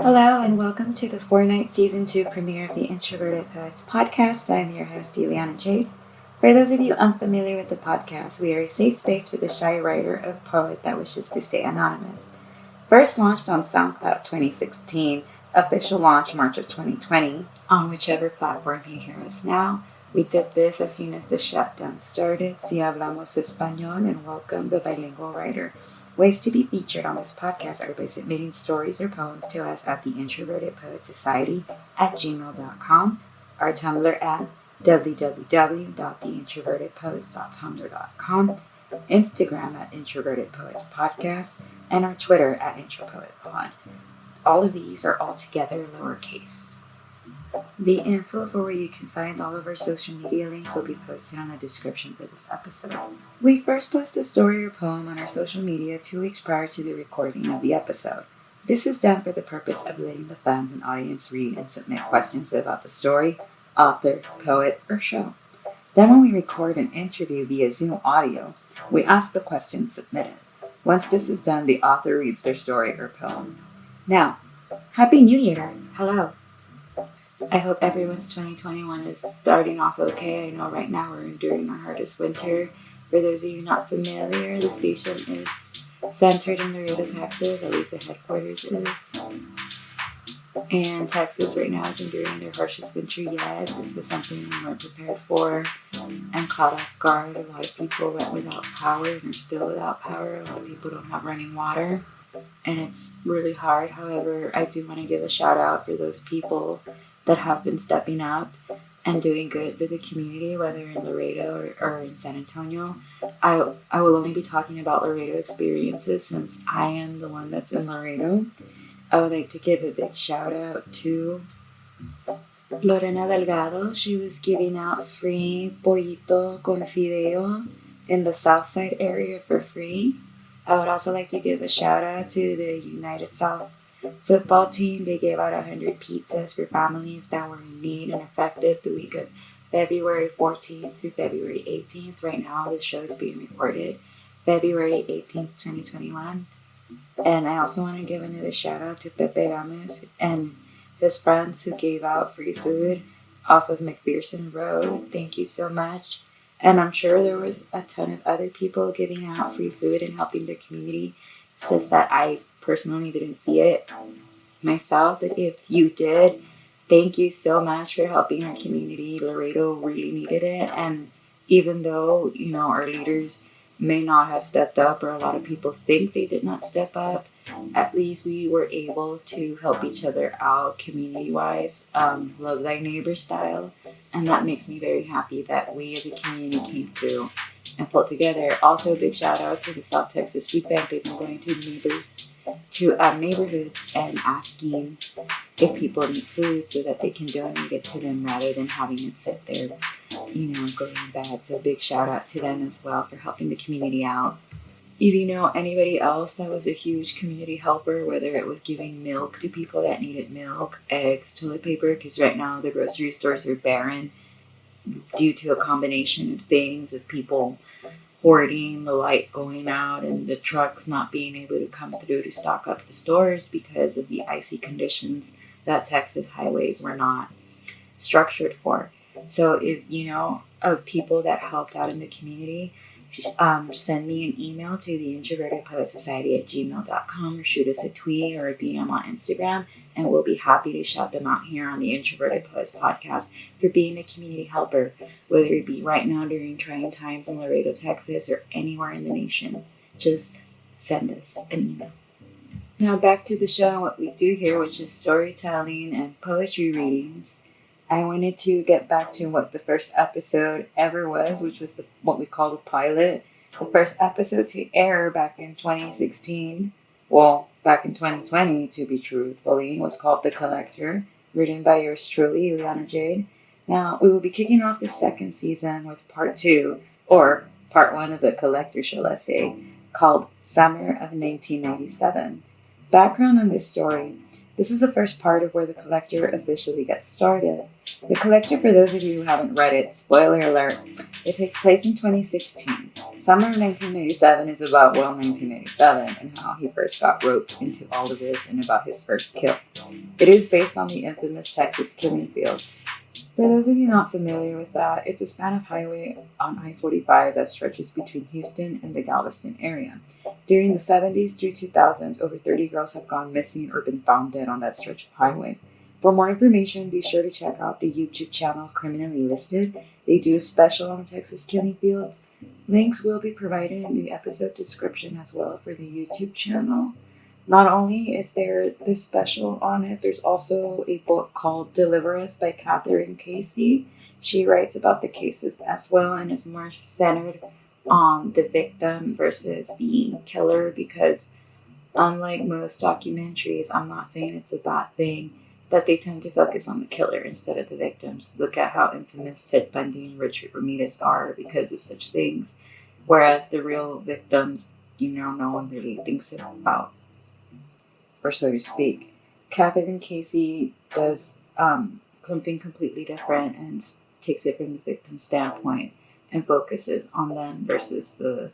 Hello and welcome to the 4-night Season 2 premiere of the Introverted Poets podcast. I'm your host, Eliana Jade. For those of you unfamiliar with the podcast, we are a safe space for the shy writer or poet that wishes to stay anonymous. First launched on SoundCloud 2016, official launch March of 2020, on whichever platform you hear us now. We did this as soon as the shutdown started. Si hablamos español, and welcome the bilingual writer. Ways to be featured on this podcast are by submitting stories or poems to us at the Introverted Poet Society at gmail.com, our Tumblr at www.theintrovertedpoets.tumblr.com, Instagram at Introverted Poets Podcast, and our Twitter at IntroPoetPod. All of these are all together lowercase. The info for where you can find all of our social media links will be posted on the description for this episode. We first post a story or poem on our social media 2 weeks prior to the recording of the episode. This is done for the purpose of letting the fans and audience read and submit questions about the story, author, poet, or show. Then when we record an interview via Zoom audio, we ask the questions submitted. Once this is done, the author reads their story or poem. Now, Happy New Year! Hello! I hope everyone's 2021 is starting off okay. I know right now we're enduring our hardest winter. For those of you not familiar, the station is centered in Laredo, Texas, at least the headquarters is. And Texas right now is enduring their harshest winter yet. This was something we weren't prepared for and caught off guard. A lot of people went without power and are still without power. A lot of people don't have running water. And it's really hard. However, I do want to give a shout out for those people that have been stepping up and doing good for the community, whether in Laredo or in San Antonio. I will only be talking about Laredo experiences since I am the one that's in Laredo. I would like to give a big shout out to Lorena Delgado. She was giving out free pollito con fideo in the South Side area for free. I would also like to give a shout out to the United South football team. They gave out 100 pizzas for families that were in need and affected the week of February 14th through February 18th. Right now, this show is being recorded February 18th, 2021. And I also want to give another shout out to Pepe Gomez and his friends who gave out free food off of McPherson Road. Thank you so much. And I'm sure there was a ton of other people giving out free food and helping the community. It's just that I personally didn't see it myself, but if you did, thank you so much for helping our community. Laredo really needed it, and even though our leaders may not have stepped up, or a lot of people think they did not step up, at least we were able to help each other out community-wise, love thy neighbor style, and that makes me very happy that we as a community came through and pulled together. Also, a big shout out to the South Texas Food Bank. They've been going to neighborhoods and asking if people need food so that they can donate it to them rather than having it sit there, going bad. So big shout out to them as well for helping the community out. If you know anybody else that was a huge community helper, whether it was giving milk to people that needed milk, eggs, toilet paper, because right now the grocery stores are barren due to a combination of things, of people hoarding, the light going out, and the trucks not being able to come through to stock up the stores because of the icy conditions that Texas highways were not structured for. So if you know of people that helped out in the community, send me an email to the Introverted Poet Society at gmail.com, or shoot us a tweet or a DM on Instagram, and we'll be happy to shout them out here on the Introverted Poets podcast for being a community helper, whether it be right now during trying times in Laredo, Texas, or anywhere in the nation. Just send us an email. Now back to the show and what we do here, which is storytelling and poetry readings. I wanted to get back to what the first episode ever was, which was what we call the pilot. The first episode to air back in 2016, well, back in 2020 to be truthfully, was called The Collector, written by yours truly, Eliana Jade. Now, we will be kicking off the second season with part 2, or part 1 of The Collector, shall I say, called Summer of 1997. Background on this story. This is the first part of where the collector officially gets started. The collector, for those of you who haven't read it, spoiler alert, it takes place in 2016. Summer of 1997 is about, 1987 and how he first got roped into all of this and about his first kill. It is based on the infamous Texas killing fields. For those of you not familiar with that, it's a span of highway on I-45 that stretches between Houston and the Galveston area. During the 70s through 2000s, over 30 girls have gone missing or been found dead on that stretch of highway. For more information, be sure to check out the YouTube channel Criminally Listed. They do a special on Texas killing fields. Links will be provided in the episode description as well for the YouTube channel. Not only is there this special on it, there's also a book called Deliver Us by Catherine Casey. She writes about the cases as well and is more centered on the victim versus the killer, because unlike most documentaries, I'm not saying it's a bad thing, but they tend to focus on the killer instead of the victims. Look at how infamous Ted Bundy and Richard Ramirez are because of such things, whereas the real victims, no one really thinks about, or so to speak. Catherine Casey does something completely different and takes it from the victim's standpoint and focuses on them versus the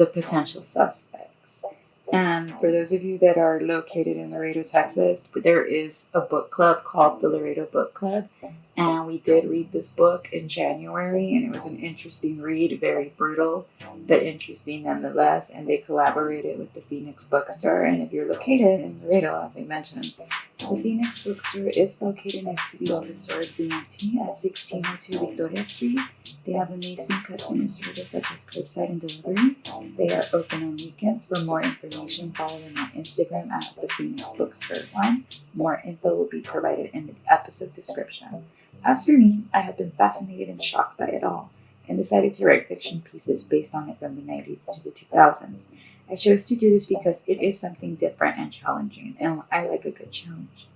potential suspects. And for those of you that are located in Laredo, Texas, there is a book club called the Laredo Book Club. And we did read this book in January, and it was an interesting read, very brutal, but interesting nonetheless. And they collaborated with the Phoenix Bookstore. And if you're located in Laredo, as I mentioned, the Phoenix Bookstore is located next to the old historic BMT at 1602 Victoria Street. They have amazing customer service such as curbside and delivery. They are open on weekends. For more information, follow them on Instagram at the Phoenix Bookstore 1. More info will be provided in the episode description. As for me, I have been fascinated and shocked by it all, and decided to write fiction pieces based on it from the 90s to the 2000s. I chose to do this because it is something different and challenging, and I like a good challenge.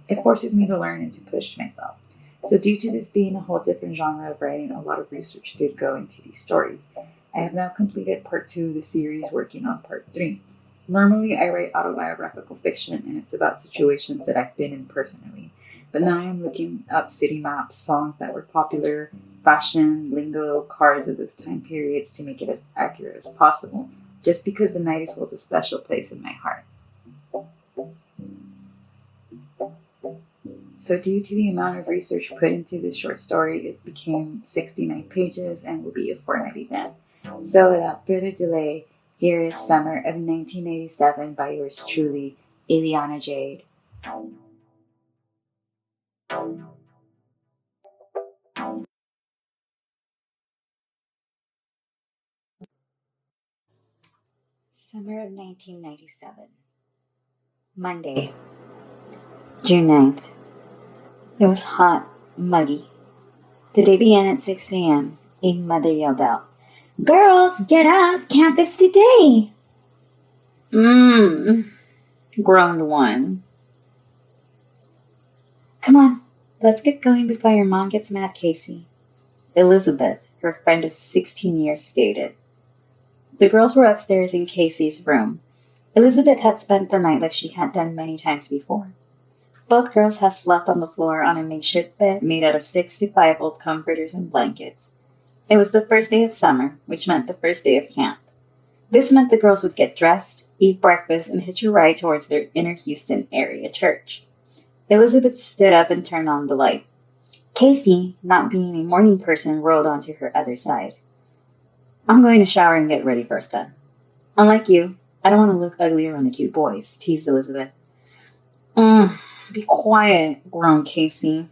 It forces me to learn and to push myself. So due to this being a whole different genre of writing, a lot of research did go into these stories. I have now completed part 2 of the series, working on part 3. Normally, I write autobiographical fiction, and it's about situations that I've been in personally. But now I'm looking up city maps, songs that were popular, fashion, lingo, cars of those time periods to make it as accurate as possible, just because the 90s holds a special place in my heart. So due to the amount of research put into this short story, it became 69 pages and will be a 4-night event. So without further delay, here is Summer of 1987 by yours truly, Ileana Jade. Summer of 1997. Monday, June 9th. It was hot, muggy. The day began at 6 a.m. A mother yelled out, "Girls, get up! Campus today!" Groaned one. "Come on, let's get going before your mom gets mad, Casey," Elizabeth, her friend of 16 years, stated. The girls were upstairs in Casey's room. Elizabeth had spent the night like she had done many times before. Both girls had slept on the floor on a makeshift bed made out of 6 to 5 old comforters and blankets. It was the first day of summer, which meant the first day of camp. This meant the girls would get dressed, eat breakfast, and hitch a ride towards their inner Houston area church. Elizabeth stood up and turned on the light. Casey, not being a morning person, rolled onto her other side. "I'm going to shower and get ready first then. Unlike you, I don't want to look ugly around the cute boys," teased Elizabeth. Be quiet," groaned Casey.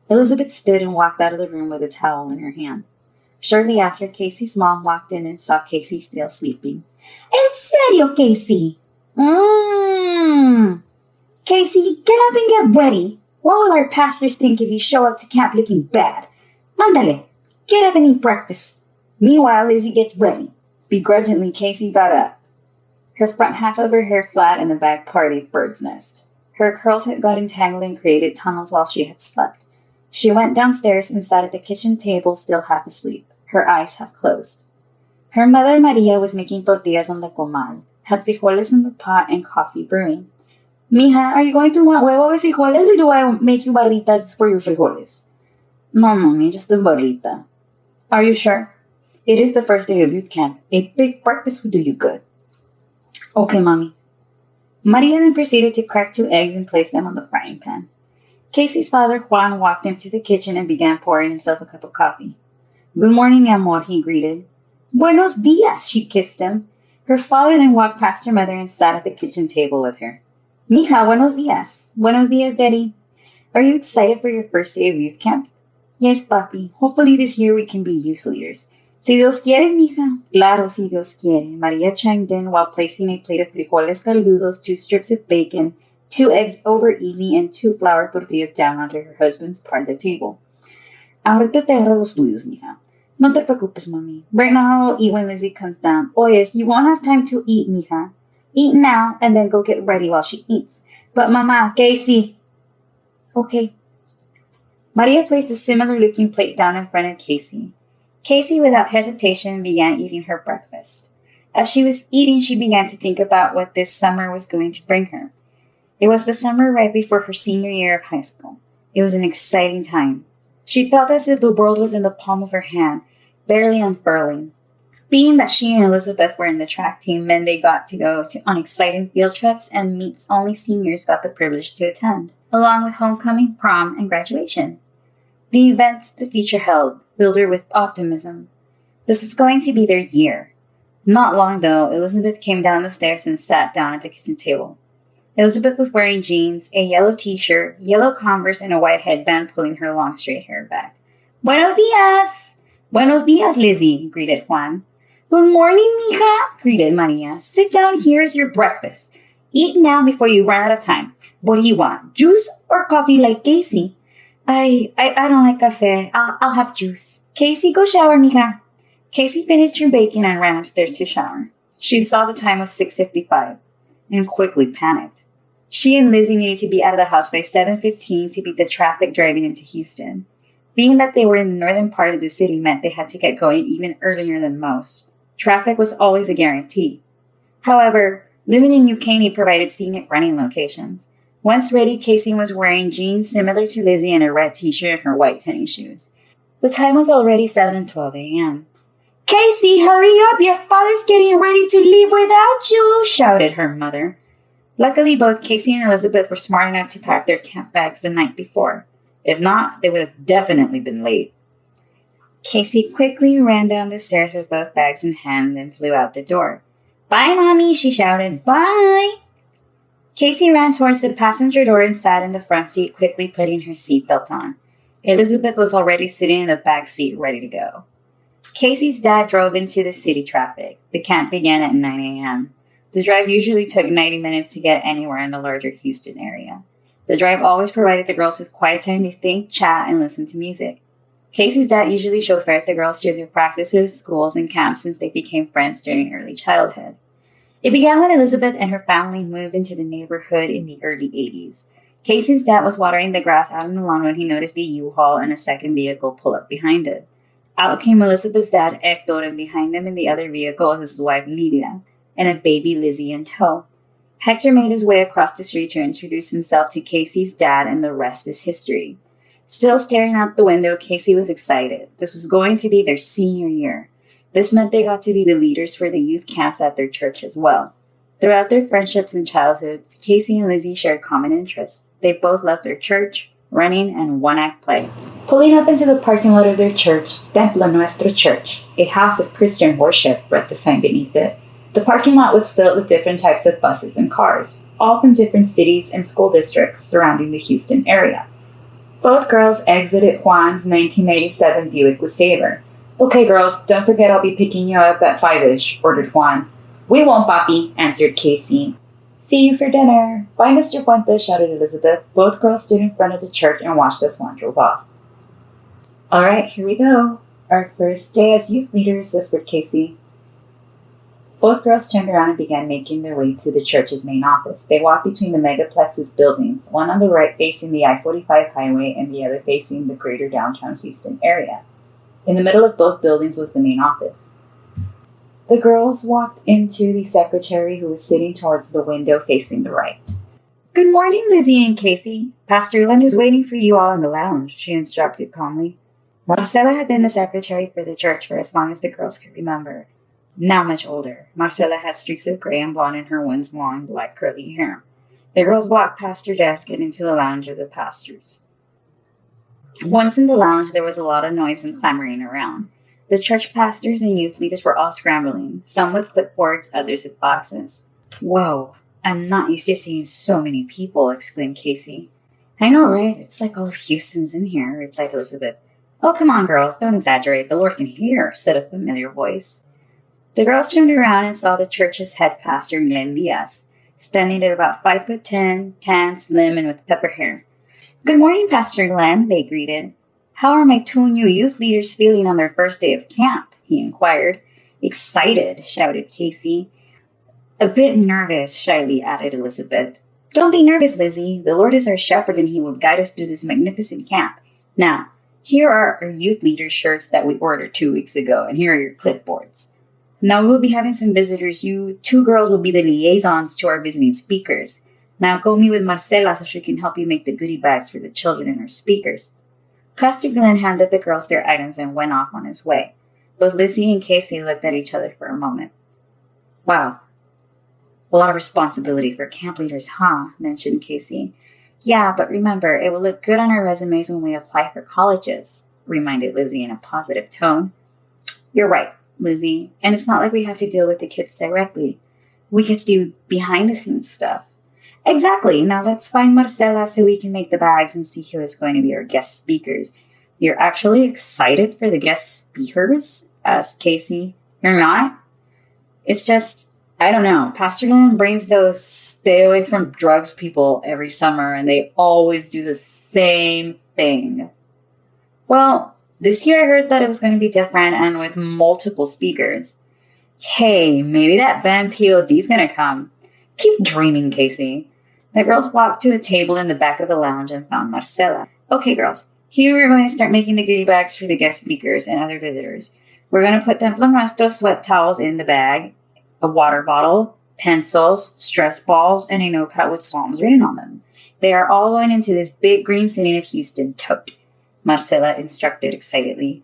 Elizabeth stood and walked out of the room with a towel in her hand. Shortly after, Casey's mom walked in and saw Casey still sleeping. "En serio, Casey?" "Casey, get up and get ready. What will our pastors think if you show up to camp looking bad? Ándale, get up and eat breakfast." Meanwhile, Lizzie gets ready. Begrudgingly, Casey got up. Her front half of her hair flat and the back part a bird's nest. Her curls had gotten tangled and created tunnels while she had slept. She went downstairs and sat at the kitchen table, still half asleep, her eyes half closed. Her mother, Maria, was making tortillas on the comal, had frijoles in the pot and coffee brewing. Mija, are you going to want huevo with frijoles or do I make you barritas for your frijoles? No, mommy, just a barrita. Are you sure? It is the first day of youth camp. A big breakfast would do you good. Okay, mommy. Maria then proceeded to crack 2 eggs and place them on the frying pan. Casey's father, Juan, walked into the kitchen and began pouring himself a cup of coffee. Good morning, mi amor, he greeted. Buenos dias, she kissed him. Her father then walked past her mother and sat at the kitchen table with her. Mija, buenos dias. Buenos dias, Daddy. Are you excited for your first day of youth camp? Yes, papi. Hopefully this year we can be youth leaders. Si Dios quiere, mija. Claro, si Dios quiere. Maria chimed in while placing a plate of frijoles caldudos, 2 strips of bacon, 2 eggs over easy, and 2 flour tortillas down onto her husband's part of the table. Ahorita te agarro los tuyos, mija. No te preocupes, mommy. Right now I'll eat when Lizzie comes down. Oh yes, you won't have time to eat, mija. Eat now and then go get ready while she eats. But mama, Casey. Okay. Maria placed a similar-looking plate down in front of Casey. Casey, without hesitation, began eating her breakfast. As she was eating, she began to think about what this summer was going to bring her. It was the summer right before her senior year of high school. It was an exciting time. She felt as if the world was in the palm of her hand, barely unfurling. Being that she and Elizabeth were in the track team meant they got to go on exciting field trips and meets only seniors got the privilege to attend, along with homecoming, prom, and graduation. The events the future held filled her with optimism. This was going to be their year. Not long, though, Elizabeth came down the stairs and sat down at the kitchen table. Elizabeth was wearing jeans, a yellow t-shirt, yellow Converse, and a white headband pulling her long straight hair back. Buenos dias! Buenos dias, Lizzie, greeted Juan. Good morning, mija, greeted Maria. Sit down, here's your breakfast. Eat now before you run out of time. What do you want, juice or coffee like Casey? I don't like cafe. I'll have juice. Casey, go shower, mija. Casey finished her bacon and ran upstairs to shower. She saw the time was 6:55 and quickly panicked. She and Lizzie needed to be out of the house by 7:15 to beat the traffic driving into Houston. Being that they were in the northern part of the city meant they had to get going even earlier than most. Traffic was always a guarantee. However, living in New Caney provided scenic running locations. Once ready, Casey was wearing jeans similar to Lizzie and a red t-shirt and her white tennis shoes. The time was already 7:12 a.m. Casey, hurry up! Your father's getting ready to leave without you, shouted her mother. Luckily, both Casey and Elizabeth were smart enough to pack their camp bags the night before. If not, they would have definitely been late. Casey quickly ran down the stairs with both bags in hand and flew out the door. Bye, Mommy, she shouted. Bye! Casey ran towards the passenger door and sat in the front seat, quickly putting her seatbelt on. Elizabeth was already sitting in the back seat, ready to go. Casey's dad drove into the city traffic. The camp began at 9 a.m. The drive usually took 90 minutes to get anywhere in the larger Houston area. The drive always provided the girls with quiet time to think, chat, and listen to music. Casey's dad usually chauffeured the girls to their practices, schools, and camps since they became friends during early childhood. It began when Elizabeth and her family moved into the neighborhood in the early 80s. Casey's dad was watering the grass out on the lawn when he noticed a U-Haul and a second vehicle pull up behind it. Out came Elizabeth's dad, Hector, and behind them in the other vehicle was his wife, Lydia, and a baby Lizzie in tow. Hector made his way across the street to introduce himself to Casey's dad, and the rest is history. Still staring out the window, Casey was excited. This was going to be their senior year. This meant they got to be the leaders for the youth camps at their church as well. Throughout their friendships and childhoods, Casey and Lizzie shared common interests. They both loved their church, running, and one-act play. Pulling up into the parking lot of their church, Templo Nuestro Church, a house of Christian worship, read the sign beneath it. The parking lot was filled with different types of buses and cars, all from different cities and school districts surrounding the Houston area. Both girls exited Juan's 1997 Buick LeSabre. Okay, girls, don't forget I'll be picking you up at 5-ish, ordered Juan. We won't, Papi, answered Casey. See you for dinner. Bye, Mr. Puente, shouted Elizabeth. Both girls stood in front of the church and watched as Juan drove off. All right, here we go. Our first day as youth leaders, whispered Casey. Both girls turned around and began making their way to the church's main office. They walked between the megaplex's buildings, one on the right facing the I-45 highway and the other facing the greater downtown Houston area. In the middle of both buildings was the main office. The girls walked into the secretary who was sitting towards the window facing the right. Good morning, Lizzie and Casey. Pastor Lynn is waiting for you all in the lounge, she instructed calmly. Marcella had been the secretary for the church for as long as the girls could remember. Now much older, Marcella had streaks of gray and blonde in her once long black curly hair. The girls walked past her desk and into the lounge of the pastors. Once in the lounge, there was a lot of noise and clamoring around. The church pastors and youth leaders were all scrambling, some with clipboards, others with boxes. Whoa, I'm not used to seeing so many people, exclaimed Casey. I know, right? It's like all of Houston's in here, replied Elizabeth. Oh, come on, girls, don't exaggerate. The Lord can hear, said a familiar voice. The girls turned around and saw the church's head pastor, Glenn Diaz, standing at about 5'10", tan, slim, and with pepper hair. Good morning, Pastor Glenn, they greeted. How are my two new youth leaders feeling on their first day of camp? He inquired. Excited, shouted Casey. A bit nervous, shyly added Elizabeth. Don't be nervous, Lizzie. The Lord is our shepherd and he will guide us through this magnificent camp. Now, here are our youth leader shirts that we ordered 2 weeks ago, and here are your clipboards. Now we'll be having some visitors. You two girls will be the liaisons to our visiting speakers. Now go meet with Marcela so she can help you make the goodie bags for the children and our speakers. Pastor Glenn handed the girls their items and went off on his way. Both Lizzie and Casey looked at each other for a moment. Wow, a lot of responsibility for camp leaders, huh? Mentioned Casey. Yeah, but remember, it will look good on our resumes when we apply for colleges, reminded Lizzie in a positive tone. You're right, Lizzie, and it's not like we have to deal with the kids directly. We get to do behind-the-scenes stuff. Exactly. Now let's find Marcela so we can make the bags and see who is going to be our guest speakers. You're actually excited for the guest speakers? Asked Casey. You're not? It's just, I don't know. Pastor Glenn brings those stay away from drugs people every summer and they always do the same thing. Well, this year I heard that it was going to be different and with multiple speakers. Hey, maybe that band POD's going to come. Keep dreaming, Casey. The girls walked to a table in the back of the lounge and found Marcela. Okay, girls, here we're going to start making the goodie bags for the guest speakers and other visitors. We're going to put Templo Nuestro sweat towels in the bag, a water bottle, pencils, stress balls, and a notepad with Psalms written on them. They are all going into this big green city of Houston tote, Marcela instructed excitedly.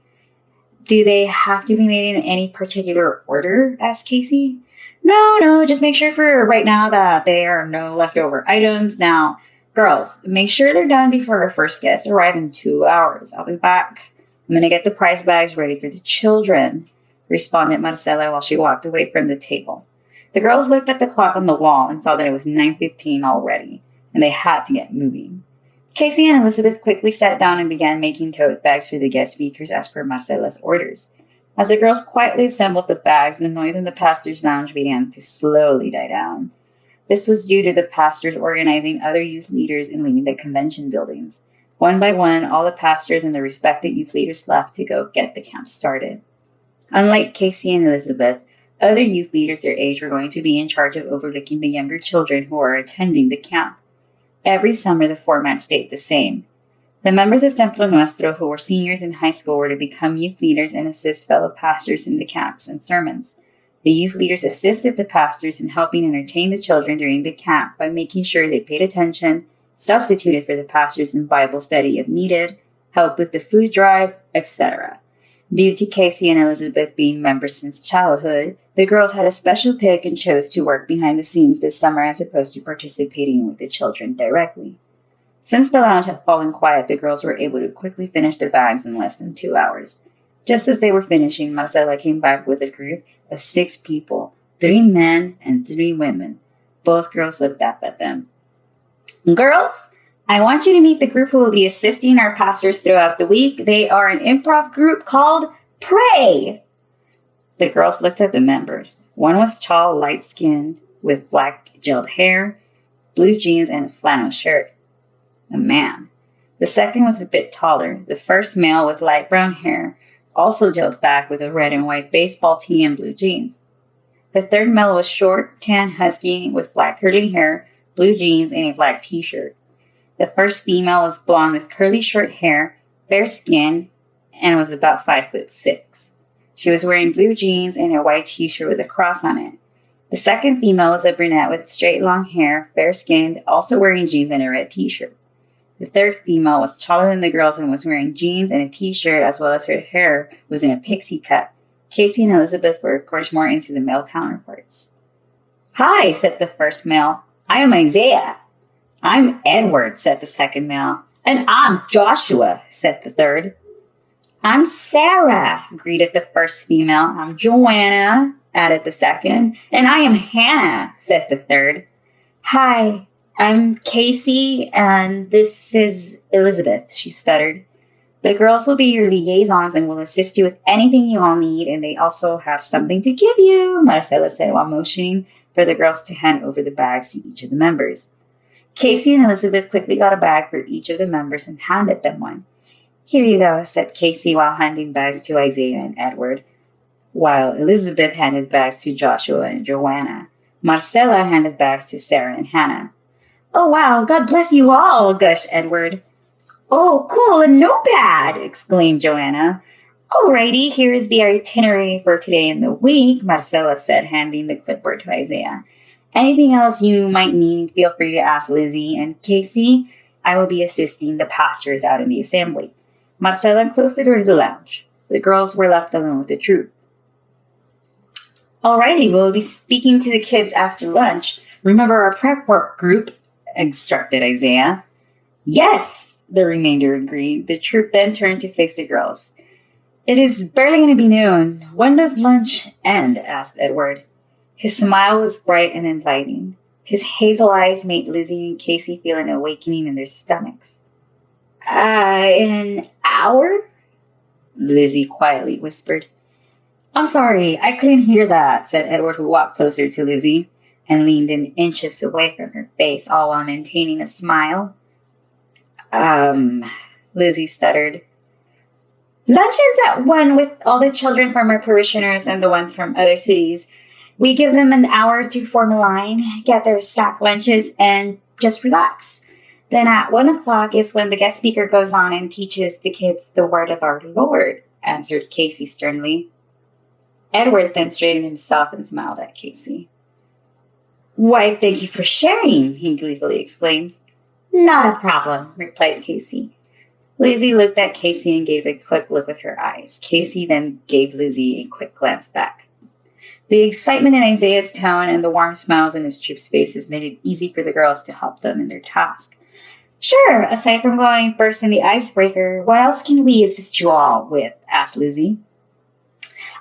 Do they have to be made in any particular order? Asked Casey. No, just make sure for right now that there are no leftover items. Now, girls, make sure they're done before our first guests arrive in 2 hours. I'll be back. I'm going to get the prize bags ready for the children, responded Marcela while she walked away from the table. The girls looked at the clock on the wall and saw that it was 9:15 already, and they had to get moving. Casey and Elizabeth quickly sat down and began making tote bags for the guest speakers as per Marcela's orders. As the girls quietly assembled the bags, the noise in the pastor's lounge began to slowly die down. This was due to the pastors organizing other youth leaders and leaving the convention buildings. One by one, all the pastors and the respected youth leaders left to go get the camp started. Unlike Casey and Elizabeth, other youth leaders their age were going to be in charge of overlooking the younger children who are attending the camp. Every summer, the format stayed the same. The members of Templo Nuestro who were seniors in high school were to become youth leaders and assist fellow pastors in the camps and sermons. The youth leaders assisted the pastors in helping entertain the children during the camp by making sure they paid attention, substituted for the pastors in Bible study if needed, helped with the food drive, etc. Due to Casey and Elizabeth being members since childhood, the girls had a special pick and chose to work behind the scenes this summer as opposed to participating with the children directly. Since the lounge had fallen quiet, the girls were able to quickly finish the bags in less than 2 hours. Just as they were finishing, Marcela came back with a group of 6 people, 3 men and 3 women. Both girls looked up at them. Girls, I want you to meet the group who will be assisting our pastors throughout the week. They are an improv group called Pray. The girls looked at the members. One was tall, light-skinned, with black gelled hair, blue jeans, and a flannel shirt. A man. The second was a bit taller, the first male with light brown hair, also gelled back with a red and white baseball tee and blue jeans. The third male was short, tan, husky, with black curly hair, blue jeans, and a black t-shirt. The first female was blonde with curly short hair, fair skin, and was about 5'6". She was wearing blue jeans and a white t-shirt with a cross on it. The second female was a brunette with straight long hair, fair-skinned, also wearing jeans and a red t-shirt. The third female was taller than the girls and was wearing jeans and a t-shirt, as well as her hair was in a pixie cut. Casey and Elizabeth were, of course, more into the male counterparts. "Hi," said the first male. "I am Isaiah." "I'm Edward," said the second male. "And I'm Joshua," said the third. "I'm Sarah," greeted the first female. "I'm Joanna," added the second. "And I am Hannah," said the third. "Hi, I'm Casey, and this is Elizabeth," she stuttered. "The girls will be your liaisons and will assist you with anything you all need, and they also have something to give you," Marcela said while motioning for the girls to hand over the bags to each of the members. Casey and Elizabeth quickly got a bag for each of the members and handed them one. "Here you go," said Casey while handing bags to Isaiah and Edward, while Elizabeth handed bags to Joshua and Joanna. Marcela handed bags to Sarah and Hannah. "Oh, wow, God bless you all," gushed Edward. "Oh, cool, a notepad," exclaimed Joanna. "Alrighty, here is the itinerary for today and the week," Marcela said, handing the clipboard to Isaiah. "Anything else you might need, feel free to ask Lizzie and Casey. I will be assisting the pastors out in the assembly." Marcela closed the door to the lounge. The girls were left alone with the troop. "Alrighty, we'll be speaking to the kids after lunch. Remember our prep work group," instructed Isaiah. "Yes," the remainder agreed. The troop then turned to face the girls. "It is barely going to be noon. When does lunch end?" asked Edward. His smile was bright and inviting. His hazel eyes made Lizzie and Casey feel an awakening in their stomachs. An hour?" Lizzie quietly whispered. "I'm sorry, I couldn't hear that," said Edward, who walked closer to Lizzie and leaned in inches away from her face, all while maintaining a smile. Lizzie stuttered. "Lunch ends at 1 with all the children from our parishioners and the ones from other cities. We give them an hour to form a line, get their sack lunches, and just relax. Then at 1 o'clock is when the guest speaker goes on and teaches the kids the word of our Lord," answered Casey sternly. Edward then straightened himself and smiled at Casey. "Why, thank you for sharing," he gleefully exclaimed. "Not a problem," replied Casey. Lizzie looked at Casey and gave a quick look with her eyes. Casey then gave Lizzie a quick glance back. The excitement in Isaiah's tone and the warm smiles in his troops' faces made it easy for the girls to help them in their task. "Sure, aside from going first in the icebreaker, what else can we assist you all with?" asked Lizzie.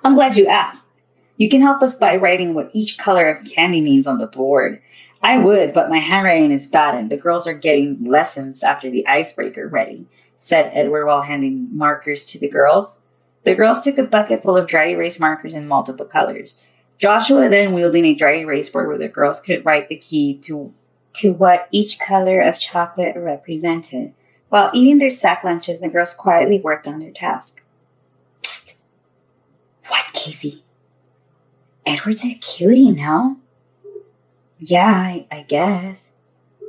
"I'm glad you asked. You can help us by writing what each color of candy means on the board. I would, but my handwriting is bad and the girls are getting lessons after the icebreaker ready," said Edward while handing markers to the girls. The girls took a bucket full of dry erase markers in multiple colors. Joshua then wielding a dry erase board where the girls could write the key to what each color of chocolate represented. While eating their sack lunches, the girls quietly worked on their task. "Psst! What, Casey? Edward's a cutie now?" "Yeah, I guess."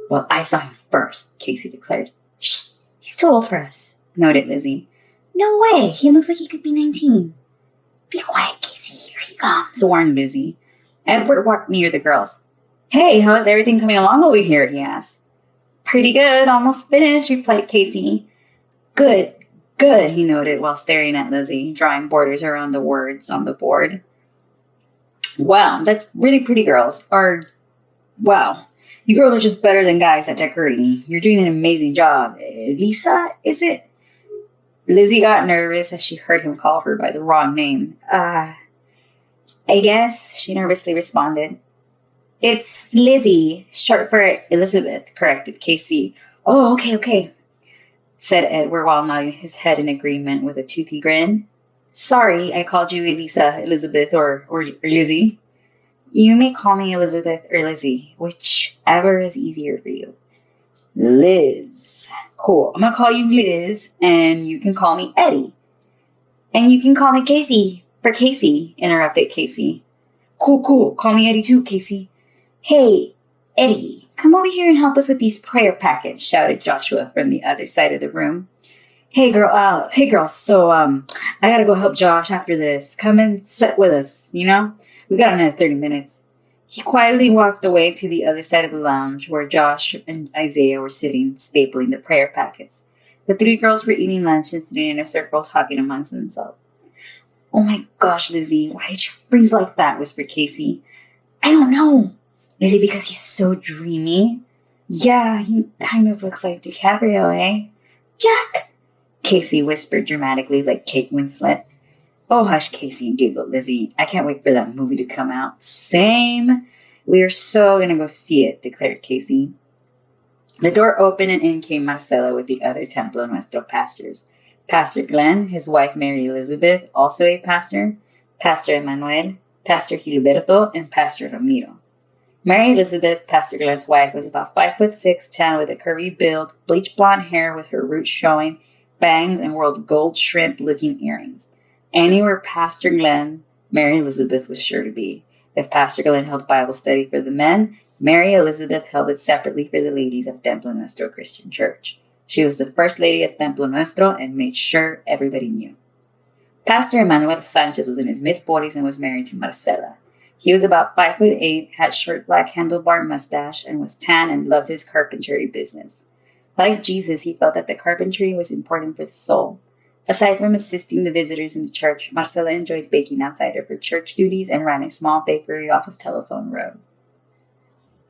"Well, I saw him first," Casey declared. "Shh, he's too old for us," noted Lizzie. "No way, he looks like he could be 19. "Be quiet, Casey, here he comes," warned Lizzie. Edward walked near the girls. "Hey, how's everything coming along over here?" he asked. "Pretty good, almost finished," replied Casey. Good, he noted while staring at Lizzie, drawing borders around the words on the board. "Wow, that's really pretty, girls." Or, "Wow, you girls are just better than guys at decorating. You're doing an amazing job. Lisa, is it?" Lizzie got nervous as she heard him call her by the wrong name. I guess," she nervously responded. "It's Lizzie, short for Elizabeth," corrected Casey. "Oh, okay," said Edward while nodding his head in agreement with a toothy grin. "Sorry, I called you Elisa, Elizabeth, or Lizzie." "You may call me Elizabeth or Lizzie, whichever is easier for you." "Liz. Cool. I'm going to call you Liz, and you can call me Eddie." "And you can call me Casey, for Casey," interrupted Casey. Cool. Call me Eddie too, Casey." "Hey, Eddie, come over here and help us with these prayer packets," shouted Joshua from the other side of the room. Hey girls, so I gotta go help Josh after this. Come and sit with us, we got another 30 minutes. He quietly walked away to the other side of the lounge where Josh and Isaiah were sitting, stapling the prayer packets. The three girls were eating lunch and sitting in a circle talking amongst themselves. "Oh my gosh, Lizzie, why did you freeze like that?" whispered Casey. "I don't know." "Is it because he's so dreamy?" "Yeah, he kind of looks like DiCaprio, eh?" "Jack!" Casey whispered dramatically like Kate Winslet. "Oh, hush, Casey," giggled Lizzie. "I can't wait for that movie to come out." "Same. We are so gonna go see it," declared Casey. The door opened and in came Marcela with the other Templo Nuestro pastors. Pastor Glenn, his wife Mary Elizabeth, also a pastor, Pastor Emmanuel, Pastor Gilberto, and Pastor Ramiro. Mary Elizabeth, Pastor Glenn's wife, was about 5'6", tan with a curvy build, bleach blonde hair with her roots showing, bangs, and wore gold shrimp-looking earrings. Anywhere Pastor Glenn, Mary Elizabeth was sure to be. If Pastor Glenn held Bible study for the men, Mary Elizabeth held it separately for the ladies of Templo Nuestro Christian Church. She was the first lady of Templo Nuestro and made sure everybody knew. Pastor Emmanuel Sanchez was in his mid-40s and was married to Marcela. He was about 5'8", had short black handlebar mustache, and was tan and loved his carpentry business. Like Jesus, he felt that the carpentry was important for the soul. Aside from assisting the visitors in the church, Marcela enjoyed baking outside of her church duties and ran a small bakery off of Telephone Road.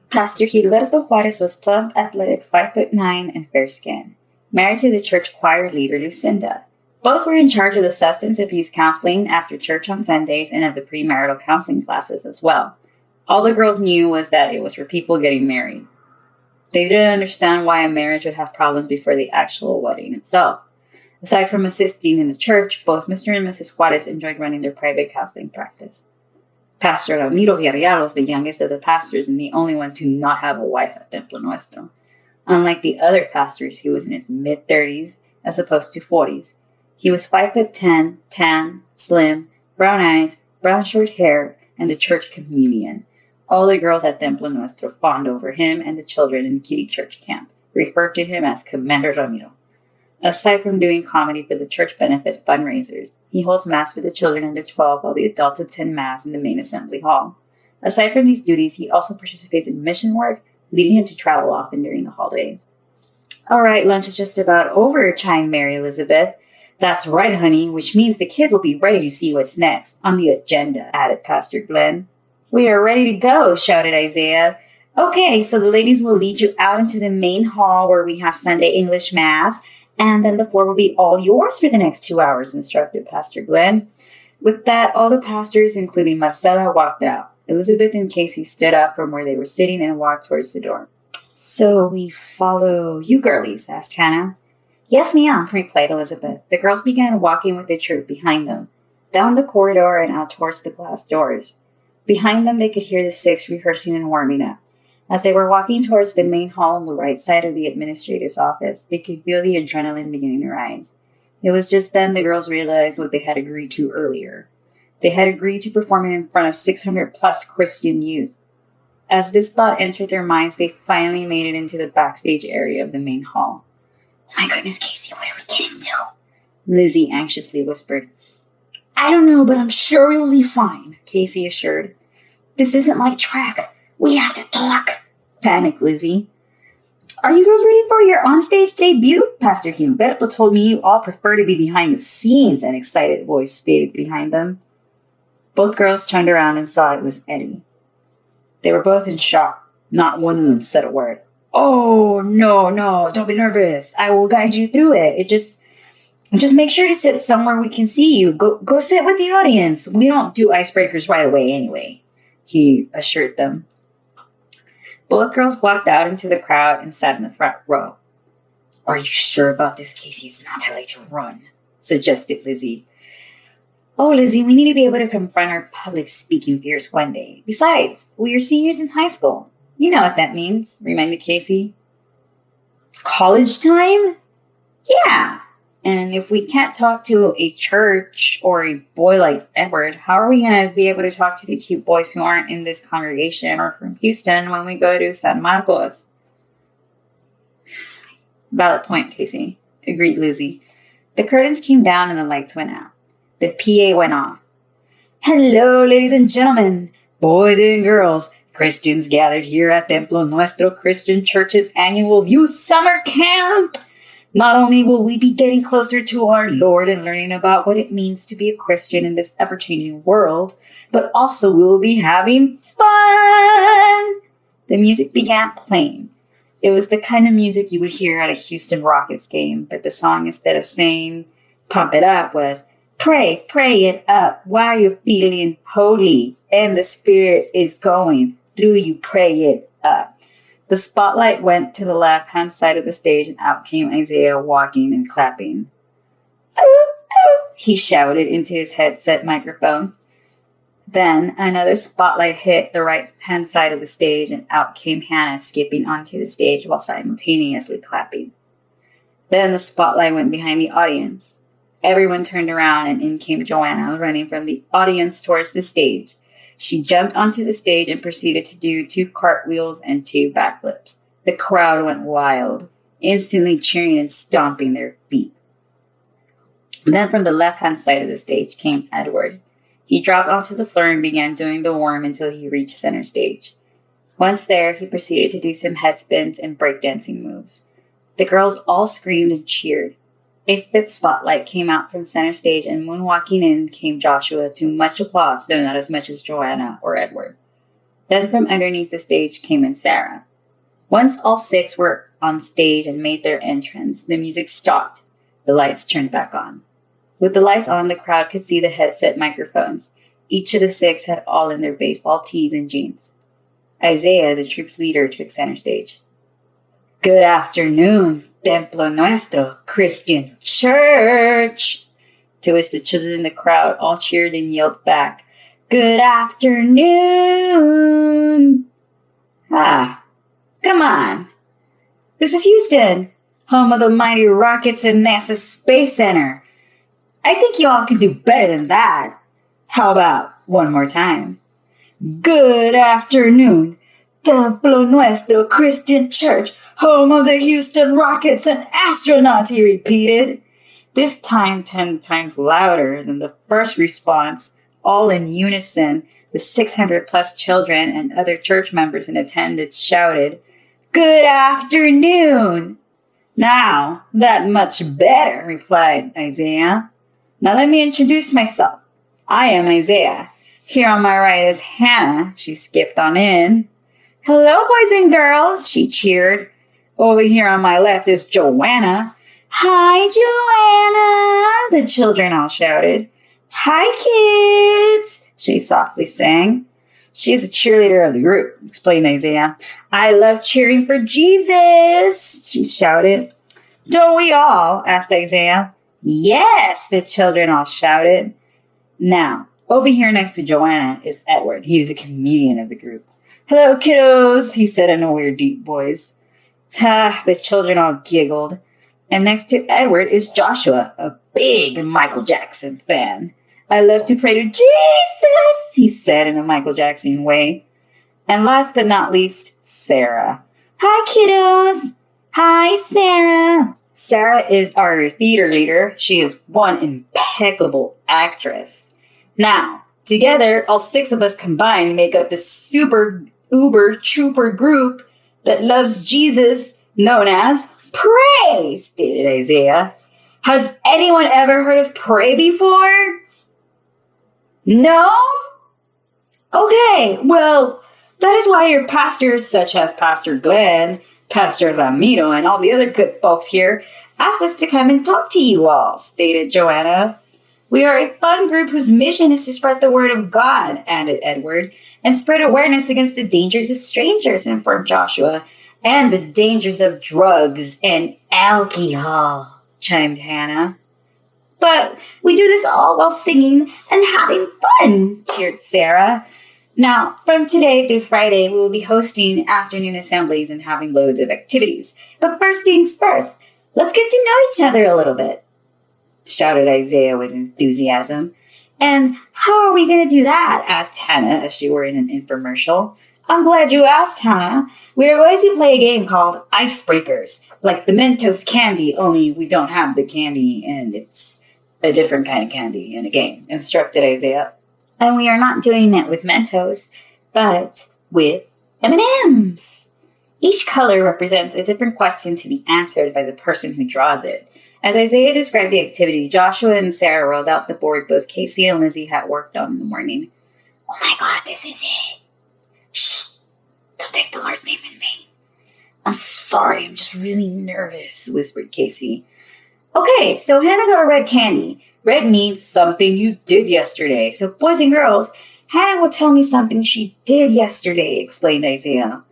Pastor Gilberto Juarez was plump, athletic, 5'9", and fair-skinned, married to the church choir leader Lucinda. Both were in charge of the substance abuse counseling after church on Sundays and of the premarital counseling classes as well. All the girls knew was that it was for people getting married. They didn't understand why a marriage would have problems before the actual wedding itself. Aside from assisting in the church, both Mr. and Mrs. Juarez enjoyed running their private counseling practice. Pastor Ramiro Villarreal was the youngest of the pastors and the only one to not have a wife at Templo Nuestro. Unlike the other pastors, he was in his mid-30s as opposed to 40s. He was 5'10", tan, slim, brown eyes, brown short hair, and the church communion. All the girls at Templo Nuestro fawned over him, and the children in the kiddie church camp referred to him as Commander Ramiro. Aside from doing comedy for the church benefit fundraisers, he holds Mass for the children under 12 while the adults attend Mass in the main assembly hall. Aside from these duties, he also participates in mission work, leading him to travel often during the holidays. "All right, lunch is just about over," chimed Mary Elizabeth. "That's right, honey, which means the kids will be ready to see what's next on the agenda," added Pastor Glenn. "We are ready to go," shouted Isaiah. "Okay, so the ladies will lead you out into the main hall where we have Sunday English Mass, and then the floor will be all yours for the next 2 hours," instructed Pastor Glenn. With that, all the pastors, including Marcela, walked out. Elizabeth and Casey stood up from where they were sitting and walked towards the door. "So we follow you girlies?" asked Hannah. "Yes, ma'am," replied Elizabeth. The girls began walking with the troop behind them, down the corridor and out towards the glass doors. Behind them, they could hear the six rehearsing and warming up. As they were walking towards the main hall on the right side of the administrator's office, they could feel the adrenaline beginning to rise. It was just then the girls realized what they had agreed to earlier. They had agreed to perform in front of 600-plus Christian youth. As this thought entered their minds, they finally made it into the backstage area of the main hall. "My goodness, Casey, what are we getting to?" Lizzie anxiously whispered. "I don't know, but I'm sure we'll be fine," Casey assured. "This isn't like track. We have to talk," panicked Lizzie. "Are you girls ready for your onstage debut?" Pastor Gilberto told me you all prefer to be behind the scenes, an excited voice stated behind them. Both girls turned around and saw it was Eddie. They were both in shock. Not one of them said a word. "Oh, no, don't be nervous. I will guide you through it. Just make sure to sit somewhere we can see you. Go sit with the audience. We don't do icebreakers right away anyway," he assured them. Both girls walked out into the crowd and sat in the front row. "Are you sure about this, Casey? It's not too late to run," suggested Lizzie. "Oh, Lizzie, we need to be able to confront our public speaking fears one day. Besides, we are seniors in high school. You know what that means," reminded Casey. "College time? Yeah. And if we can't talk to a church or a boy like Edward, how are we going to be able to talk to the cute boys who aren't in this congregation or from Houston when we go to San Marcos?" "Valid point, Casey," agreed Lizzie. The curtains came down and the lights went out. The PA went off. "Hello, ladies and gentlemen, boys and girls, Christians gathered here at Templo Nuestro Christian Church's annual youth summer camp. Not only will we be getting closer to our Lord and learning about what it means to be a Christian in this ever-changing world, but also we will be having fun. The music began playing. It was the kind of music you would hear at a Houston Rockets game, but the song, instead of saying, "Pump it up," was, "Pray it up while you're feeling holy, and the Spirit is going through you, pray it up." The spotlight went to the left-hand side of the stage, and out came Isaiah walking and clapping. "Ooh, ooh," he shouted into his headset microphone. Then another spotlight hit the right-hand side of the stage, and out came Hannah skipping onto the stage while simultaneously clapping. Then the spotlight went behind the audience. Everyone turned around, and in came Joanna, running from the audience towards the stage. She jumped onto the stage and proceeded to do 2 cartwheels and 2 backflips. The crowd went wild, instantly cheering and stomping their feet. Then from the left-hand side of the stage came Edward. He dropped onto the floor and began doing the worm until he reached center stage. Once there, he proceeded to do some head spins and breakdancing moves. The girls all screamed and cheered. A 5th spotlight came out from center stage, and moonwalking in came Joshua to much applause, though not as much as Joanna or Edward. Then from underneath the stage came in Sarah. Once all 6 were on stage and made their entrance, the music stopped. The lights turned back on. With the lights on, the crowd could see the headset microphones. Each of the 6 had all in their baseball tees and jeans. Isaiah, the troop's leader, took center stage. "Good afternoon, Templo Nuestro Christian Church," to which the children in the crowd all cheered and yelled back, "Good afternoon." Come on. This is Houston, home of the mighty Rockets and NASA Space Center. I think y'all can do better than that. How about one more time? "Good afternoon, Templo Nuestro Christian Church, home of the Houston Rockets and astronauts," he repeated. This time 10 times louder than the first response, all in unison. The 600-plus children and other church members in attendance shouted, "Good afternoon." "Now, that much better," replied Isaiah. "Now let me introduce myself. I am Isaiah. Here on my right is Hannah." She skipped on in. "Hello, boys and girls," she cheered. "Over here on my left is Joanna." "Hi, Joanna," the children all shouted. "Hi, kids," she softly sang. "She is a cheerleader of the group," explained Isaiah. "I love cheering for Jesus," she shouted. "Don't we all?" asked Isaiah. "Yes," the children all shouted. Now, over here next to Joanna is Edward. He's the comedian of the group. "Hello, kiddos," he said in a weird, deep voice. The children all giggled. And next to Edward is Joshua, a big Michael Jackson fan. "I love to pray to Jesus," he said in a Michael Jackson way. And last but not least, Sarah. "Hi, kiddos." "Hi, Sarah." Sarah is our theater leader. She is one impeccable actress. Now, together, all 6 of us combined make up this super uber trooper group that loves Jesus, known as Pray, stated Isaiah. Has anyone ever heard of Pray before? No? Okay, well, that is why your pastors, such as Pastor Glenn, Pastor Ramiro, and all the other good folks here, asked us to come and talk to you all, stated Joanna. "We are a fun group whose mission is to spread the word of God," added Edward, "and spread awareness against the dangers of strangers," informed Joshua, "and the dangers of drugs and alcohol," chimed Hannah. "But we do this all while singing and having fun," cheered Sarah. Now, from today through Friday, we will be hosting afternoon assemblies and having loads of activities. But first things first, let's get to know each other a little bit, shouted Isaiah with enthusiasm. "And how are we going to do that?" asked Hannah as she were in an infomercial. "I'm glad you asked, Hannah. We are going to play a game called Icebreakers, like the Mentos candy, only we don't have the candy and it's a different kind of candy in a game," instructed Isaiah. "And we are not doing it with Mentos, but with M&Ms! Each color represents a different question to be answered by the person who draws it. As Isaiah described the activity, Joshua and Sarah rolled out the board both Casey and Lizzie had worked on in the morning. Oh my God, this is it. Shh, don't take the Lord's name in vain. I'm sorry, I'm just really nervous, whispered Casey. Okay, so Hannah got a red candy. Red means something you did yesterday. So boys and girls, Hannah will tell me something she did yesterday, explained Isaiah.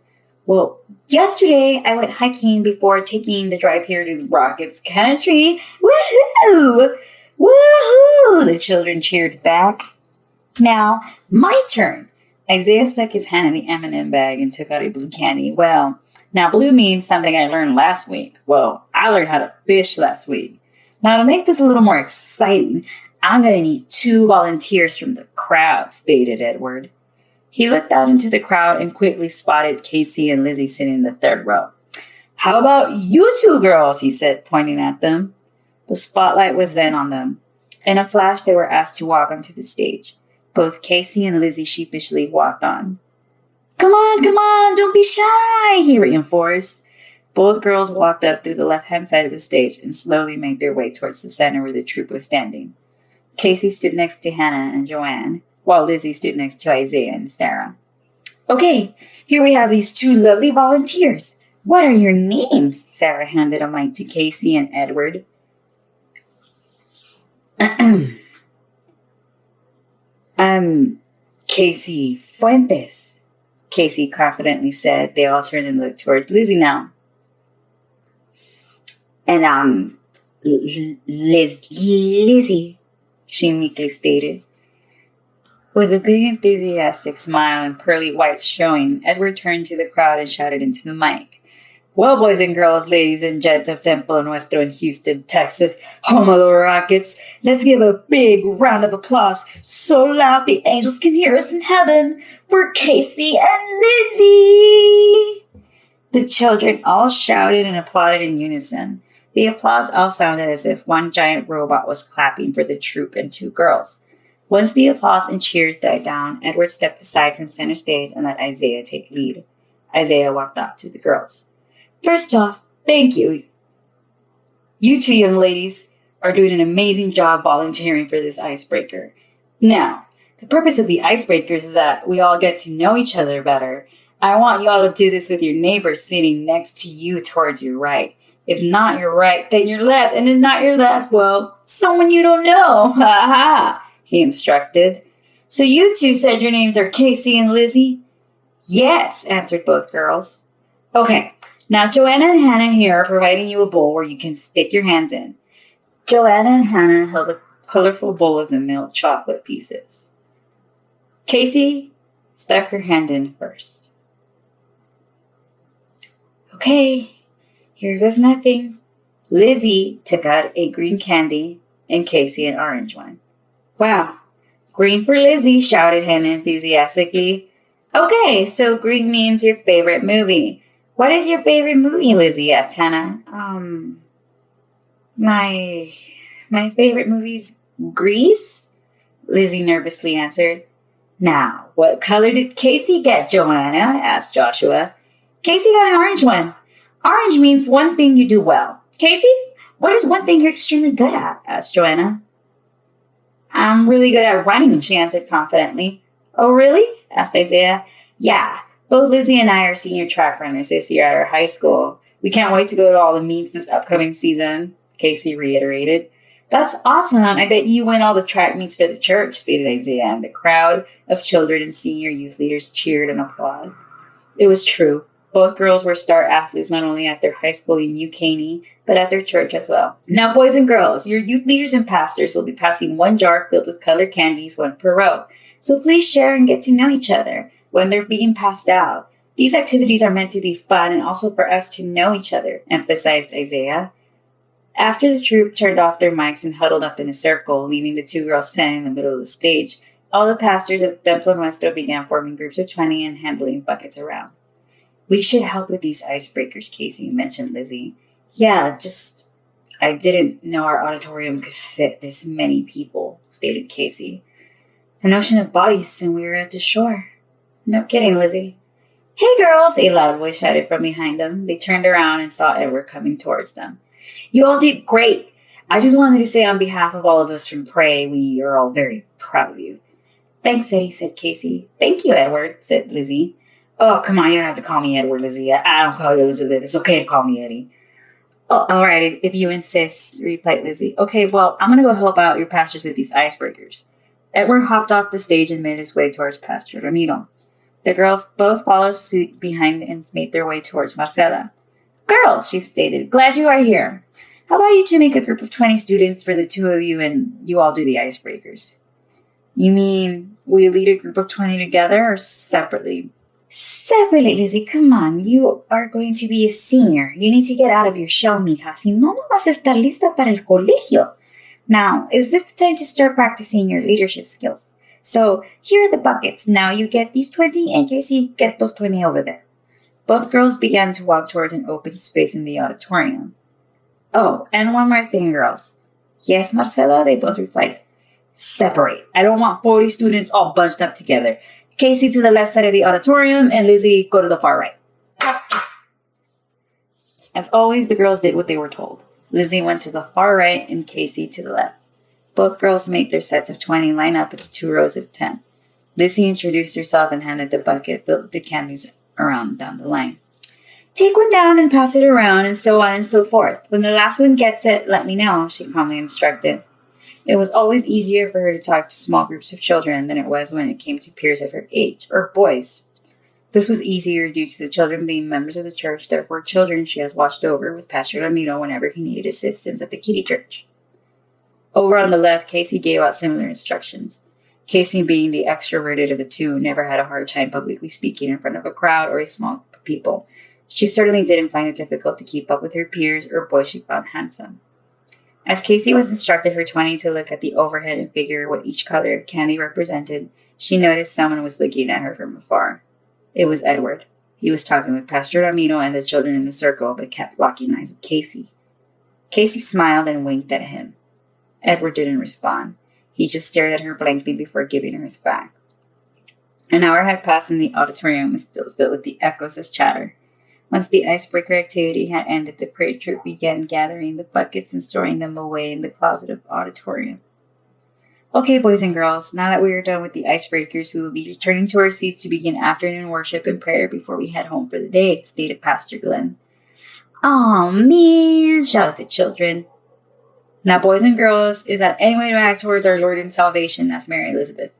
Well, yesterday I went hiking before taking the drive here to Rockets Country. Woohoo! Woohoo! The children cheered back. Now, my turn. Isaiah stuck his hand in the M&M bag and took out a blue candy. Well, now blue means something I learned last week. Well, I learned how to fish last week. Now, to make this a little more exciting, I'm going to need 2 volunteers from the crowd, stated Edward. He looked out into the crowd and quickly spotted Casey and Lizzie sitting in the third row. How about you 2 girls, he said, pointing at them. The spotlight was then on them. In a flash, they were asked to walk onto the stage. Both Casey and Lizzie sheepishly walked on. Come on, don't be shy, he reinforced. Both girls walked up through the left-hand side of the stage and slowly made their way towards the center where the troupe was standing. Casey stood next to Hannah and Joanne, while Lizzie stood next to Isaiah and Sarah. Okay, here we have these 2 lovely volunteers. What are your names? Sarah handed a mic to Casey and Edward. I'm Casey Fuentes, Casey confidently said. They all turned and looked towards Lizzie now. And I'm Lizzie, she meekly stated. With a big enthusiastic smile and pearly whites showing, Edward turned to the crowd and shouted into the mic. Well, boys and girls, ladies and gents of Temple Nuestro in Houston, Texas, home of the Rockets, let's give a big round of applause so loud the angels can hear us in heaven for Casey and Lizzie. The children all shouted and applauded in unison. The applause all sounded as if one giant robot was clapping for the troupe and 2 girls. Once the applause and cheers died down, Edward stepped aside from center stage and let Isaiah take lead. Isaiah walked up to the girls. First off, thank you. You 2 young ladies are doing an amazing job volunteering for this icebreaker. Now, the purpose of the icebreakers is that we all get to know each other better. I want you all to do this with your neighbors sitting next to you towards your right. If not your right, then your left. And if not your left, well, someone you don't know. Ha ha, he instructed. So you 2 said your names are Casey and Lizzie? Yes, answered both girls. Okay, now Joanna and Hannah here are providing you a bowl where you can stick your hands in. Joanna and Hannah held a colorful bowl of the milk chocolate pieces. Casey stuck her hand in first. Okay. Here goes nothing. Lizzie took out a green candy and Casey an orange one. Wow, green for Lizzie, shouted Hannah enthusiastically. Okay, so green means your favorite movie. What is your favorite movie, Lizzie? Asked Hannah. My favorite movie's Grease? Lizzie nervously answered. Now, what color did Casey get, Joanna? Asked Joshua. Casey got an orange one. Orange means one thing you do well. Casey, what is one thing you're extremely good at? Asked Joanna. I'm really good at running, she answered confidently. Oh, really? Asked Isaiah. Yeah, both Lizzie and I are senior track runners this year at our high school. We can't wait to go to all the meets this upcoming season, Casey reiterated. That's awesome. I bet you win all the track meets for the church, stated Isaiah, and the crowd of children and senior youth leaders cheered and applauded. It was true. Both girls were star athletes not only at their high school in New Caney, but at their church as well. Now, boys and girls, your youth leaders and pastors will be passing 1 jar filled with colored candies, 1 per row. So please share and get to know each other when they're being passed out. These activities are meant to be fun and also for us to know each other, emphasized Isaiah. After the troupe turned off their mics and huddled up in a circle, leaving the 2 girls standing in the middle of the stage, all the pastors of Templo Nuestro began forming groups of 20 and handling buckets around. We should help with these icebreakers, Casey, mentioned Lizzie. Yeah, I didn't know our auditorium could fit this many people, stated Casey. An ocean of bodies and we were at the shore. No kidding, Lizzie. Hey girls, a loud voice shouted from behind them. They turned around and saw Edward coming towards them. You all did great. I just wanted to say on behalf of all of us from Pray, we are all very proud of you. Thanks, Eddie, said Casey. Thank you, Edward, said Lizzie. Oh, come on, you don't have to call me Edward, Lizzie. I don't call you Elizabeth. It's okay to call me Eddie. Oh, all right, if you insist, replied Lizzie. Okay, well, I'm going to go help out your pastors with these icebreakers. Edward hopped off the stage and made his way towards Pastor Ramiro. The girls both followed suit behind and made their way towards Marcela. Girls, she stated, glad you are here. How about you two make a group of 20 students for the two of you and you all do the icebreakers? You mean we lead a group of 20 together or separately? Separately, Lizzie. Come on. You are going to be a senior. You need to get out of your shell, mija. Si no, no vas a estar lista para el colegio. Now, is this the time to start practicing your leadership skills? So, here are the buckets. Now you get these 20 and Casey get those 20 over there. Both girls began to walk towards an open space in the auditorium. Oh, and one more thing, girls. Yes, Marcela, they both replied. Separate. I don't want 40 students all bunched up together. Casey to the left side of the auditorium and Lizzie go to the far right. As always, the girls did what they were told. Lizzie went to the far right and Casey to the left. Both girls made their sets of 20 line up with 2 rows of 10. Lizzie introduced herself and handed the bucket filled the candies around down the line. Take one down and pass it around and so on and so forth. When the last one gets it, let me know, she calmly instructed. It was always easier for her to talk to small groups of children than it was when it came to peers of her age, or boys. This was easier due to the children being members of the church, therefore children she has watched over with Pastor Ramiro whenever he needed assistance at the kiddie church. Over on the left, Casey gave out similar instructions. Casey, being the extroverted of the two, never had a hard time publicly speaking in front of a crowd or a small group of people. She certainly didn't find it difficult to keep up with her peers or boys she found handsome. As Casey was instructed for 20 to look at the overhead and figure what each color of candy represented, she noticed someone was looking at her from afar. It was Edward. He was talking with Pastor Ramiro and the children in a circle, but kept locking eyes with Casey. Casey smiled and winked at him. Edward didn't respond. He just stared at her blankly before giving her his back. An hour had passed and the auditorium was still filled with the echoes of chatter. Once the icebreaker activity had ended, the parade troop began gathering the buckets and storing them away in the closet of the auditorium. Okay, boys and girls, now that we are done with the icebreakers, we will be returning to our seats to begin afternoon worship and prayer before we head home for the day, stated Pastor Glenn. Aw, man, shouted the children. Now, boys and girls, is that any way to act towards our Lord and salvation? Asked Mary Elizabeth.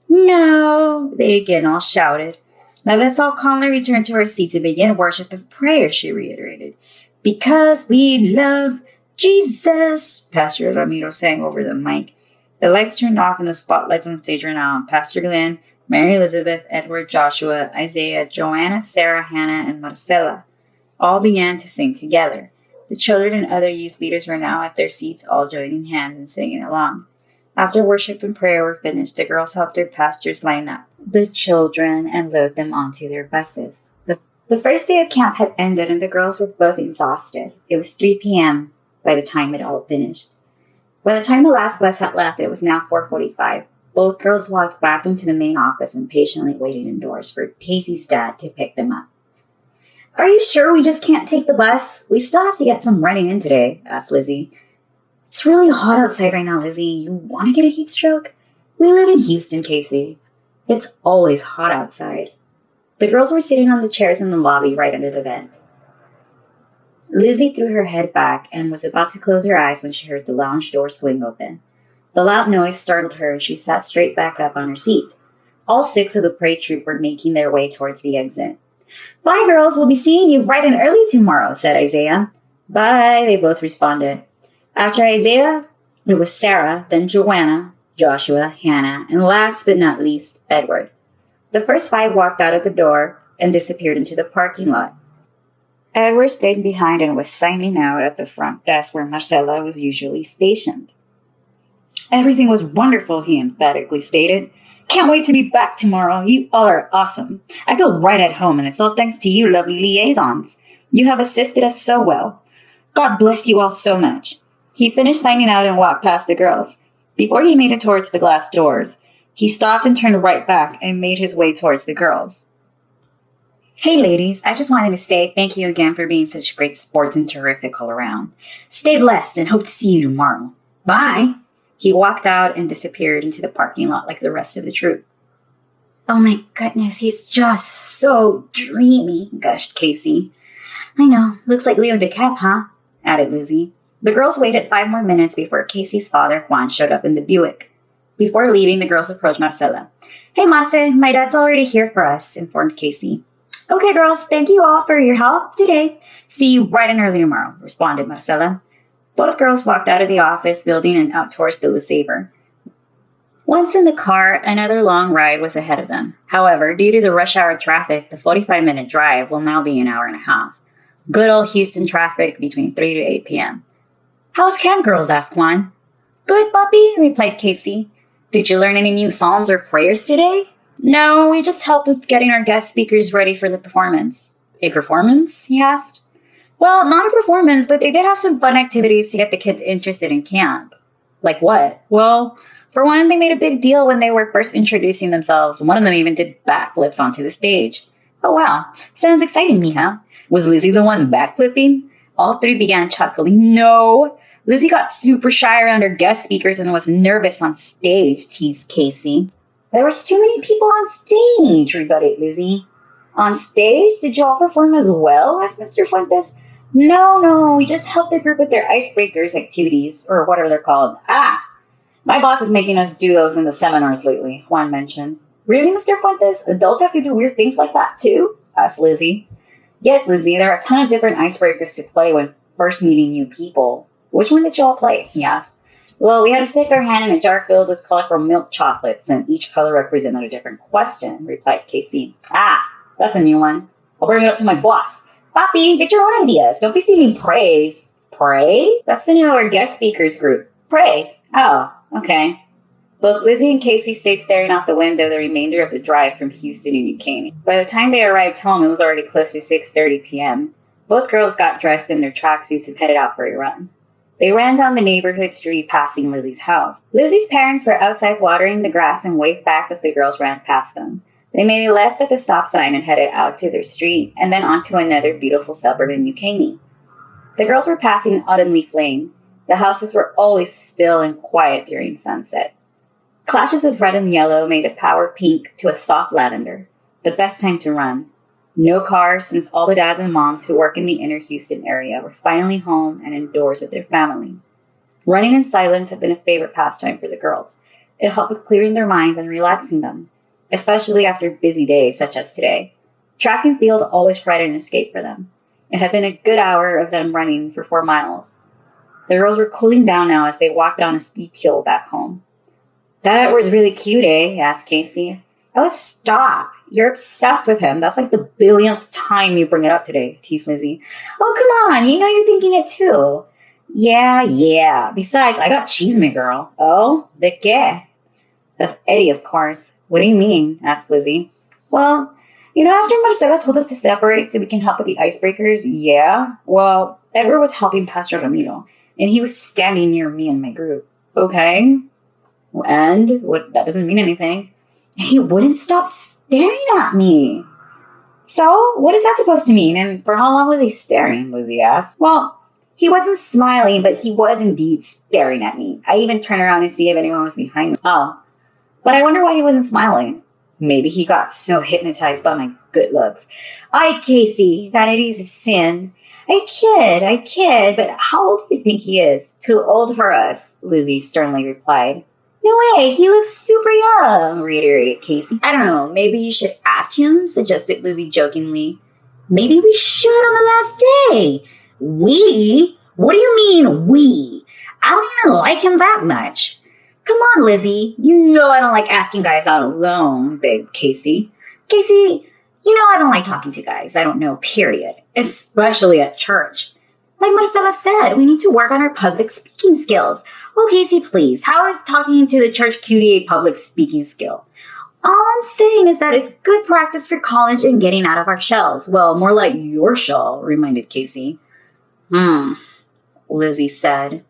No, they again all shouted. Now let's all calmly return to our seats and begin worship and prayer, she reiterated. Because we love Jesus, Pastor Ramiro sang over the mic. The lights turned off and the spotlights on stage were now on Pastor Glenn, Mary Elizabeth, Edward, Joshua, Isaiah, Joanna, Sarah, Hannah, and Marcela. All began to sing together. The children and other youth leaders were now at their seats, all joining hands and singing along. After worship and prayer were finished, the girls helped their pastors line up the children and load them onto their buses. The first day of camp had ended and the girls were both exhausted. It was 3 p.m. by the time it all finished. By the time the last bus had left, it was now 4:45. Both girls walked back into the main office and patiently waited indoors for Casey's dad to pick them up. Are you sure we just can't take the bus? We still have to get some running in today, asked Lizzie. It's really hot outside right now, Lizzie. You want to get a heat stroke? We live in Houston, Casey. It's always hot outside. The girls were sitting on the chairs in the lobby right under the vent. Lizzie threw her head back and was about to close her eyes when she heard the lounge door swing open. The loud noise startled her and she sat straight back up on her seat. All 6 of the parade troop were making their way towards the exit. Bye, girls. We'll be seeing you bright and early tomorrow, said Isaiah. Bye, they both responded. After Isaiah, it was Sarah, then Joanna, Joshua, Hannah, and last but not least, Edward. The first 5 walked out of the door and disappeared into the parking lot. Edward stayed behind and was signing out at the front desk where Marcela was usually stationed. Everything was wonderful, he emphatically stated. Can't wait to be back tomorrow. You all are awesome. I feel right at home, and it's all thanks to you lovely liaisons. You have assisted us so well. God bless you all so much. He finished signing out and walked past the girls. Before he made it towards the glass doors, he stopped and turned right back and made his way towards the girls. Hey ladies, I just wanted to say thank you again for being such great sports and terrific all around. Stay blessed and hope to see you tomorrow. Bye. He walked out and disappeared into the parking lot like the rest of the troop. Oh my goodness, he's just so dreamy, gushed Casey. I know, looks like Leo DeCap, huh? Added Lizzie. The girls waited 5 more minutes before Casey's father, Juan, showed up in the Buick. Before leaving, the girls approached Marcela. Hey Marce, my dad's already here for us, informed Casey. Okay girls, thank you all for your help today. See you bright and early tomorrow, responded Marcela. Both girls walked out of the office building and out towards the LeSabre. Once in the car, another long ride was ahead of them. However, due to the rush hour traffic, the 45-minute drive will now be an hour and a half. Good old Houston traffic between 3 to 8 p.m. How's camp, girls? Asked Juan. Good, puppy, replied Casey. Did you learn any new psalms or prayers today? No, we just helped with getting our guest speakers ready for the performance. A performance? He asked. Well, not a performance, but they did have some fun activities to get the kids interested in camp. Like what? Well, for one, they made a big deal when they were first introducing themselves. One of them even did backflips onto the stage. Oh wow, sounds exciting, mija. Was Lizzie the one backflipping? All 3 began chuckling. No, Lizzie got super shy around her guest speakers and was nervous on stage, teased Casey. There was too many people on stage, rebutted Lizzie. On stage? Did you all perform as well? Asked Mr. Fuentes. No, we just helped the group with their icebreakers activities, or whatever they're called. My boss is making us do those in the seminars lately, Juan mentioned. Really, Mr. Fuentes? Adults have to do weird things like that too? Asked Lizzie. Yes, Lizzie, there are a ton of different icebreakers to play when first meeting new people. Which one did you all play? He asked. Well, we had to stick our hand in a jar filled with colorful milk chocolates, and each color represented a different question, replied Casey. That's a new one. I'll bring it up to my boss. Papi, get your own ideas. Don't be stealing praise. Pray? That's the name of our guest speakers group. Pray. Oh, okay. Both Lizzie and Casey stayed staring out the window the remainder of the drive from Houston to New Caney. By the time they arrived home, it was already close to 6:30 p.m. Both girls got dressed in their tracksuits and headed out for a run. They ran down the neighborhood street passing Lizzie's house. Lizzie's parents were outside watering the grass and waved back as the girls ran past them. They made a left at the stop sign and headed out to their street and then onto another beautiful suburb in New Caney. The girls were passing Autumn Leaf Lane. The houses were always still and quiet during sunset. Clashes of red and yellow made a power pink to a soft lavender. The best time to run. No cars since all the dads and moms who work in the inner Houston area were finally home and indoors with their families. Running in silence had been a favorite pastime for the girls. It helped with clearing their minds and relaxing them, especially after busy days such as today. Track and field always provided an escape for them. It had been a good hour of them running for 4 miles. The girls were cooling down now as they walked down a steep hill back home. That Edward's really cute, eh? Asked Casey. Oh, stop. You're obsessed with him. That's like the billionth time you bring it up today, teased Lizzie. Oh, come on. You know you're thinking it too. Yeah. Besides, I got Cheeseman, girl. Oh, de qué? Of Eddie, of course. What do you mean? Asked Lizzie. Well, after Marcela told us to separate so we can help with the icebreakers, yeah. Well, Edward was helping Pastor Ramiro, and he was standing near me and my group. Okay. And what? That doesn't mean anything. And he wouldn't stop staring at me. So, what is that supposed to mean? And for how long was he staring? Lizzie asked. Well, he wasn't smiling, but he was indeed staring at me. I even turned around to see if anyone was behind me. Oh, but I wonder why he wasn't smiling. Maybe he got so hypnotized by my good looks. Ay, Casey, vanity is a sin. I kid, but how old do you think he is? Too old for us, Lizzie sternly replied. No way, he looks super young, reiterated Casey. I don't know, maybe you should ask him, suggested Lizzie jokingly. Maybe we should on the last day. We? What do you mean, we? I don't even like him that much. Come on, Lizzie. You know I don't like asking guys out alone, begged Casey. Casey, I don't like talking to guys I don't know, period. Especially at church. Like Marcela said, we need to work on our public speaking skills. Oh, Casey, please. How is talking to the church cutie a public speaking skill? All I'm saying is that it's good practice for college and getting out of our shells. Well, more like your shell, reminded Casey. Lizzie said.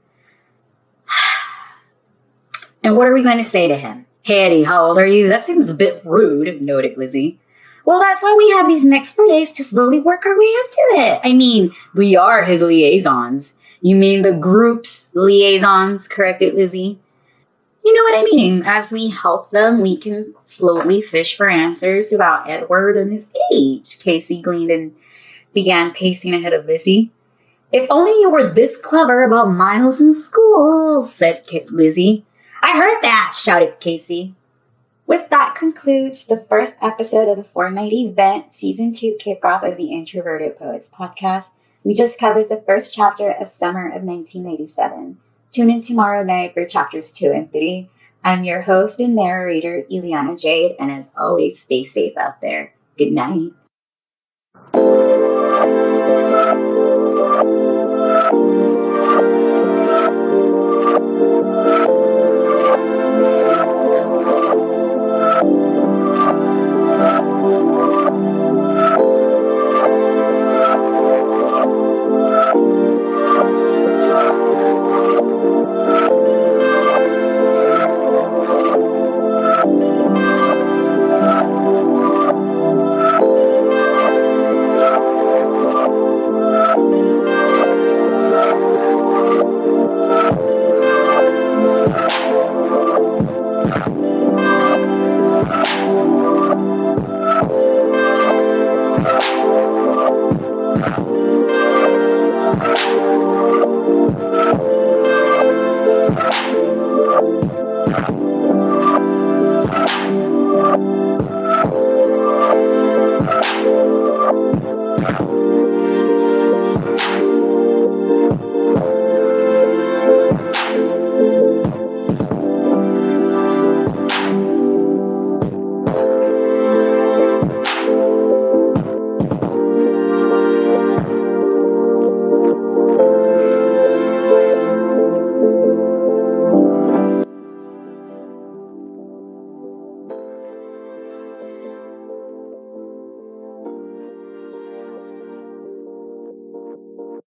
And what are we going to say to him? Hey, Eddie, how old are you? That seems a bit rude, noted Lizzie. Well, that's why we have these next 4 days to slowly work our way up to it. I mean, we are his liaisons. You mean the group's liaisons, corrected Lizzie? You know what I mean. As we help them, we can slowly fish for answers about Edward and his age, Casey gleaned and began pacing ahead of Lizzie. If only you were this clever about Miles in school, said Lizzie. I heard that, shouted Casey. With that concludes the first episode of the 4-night event, season 2 kickoff of the Introverted Poets podcast. We just covered the first chapter of summer of 1987. Tune in tomorrow night for chapters 2 and 3. I'm your host and narrator, Ileana Jade, and as always, stay safe out there. Good night.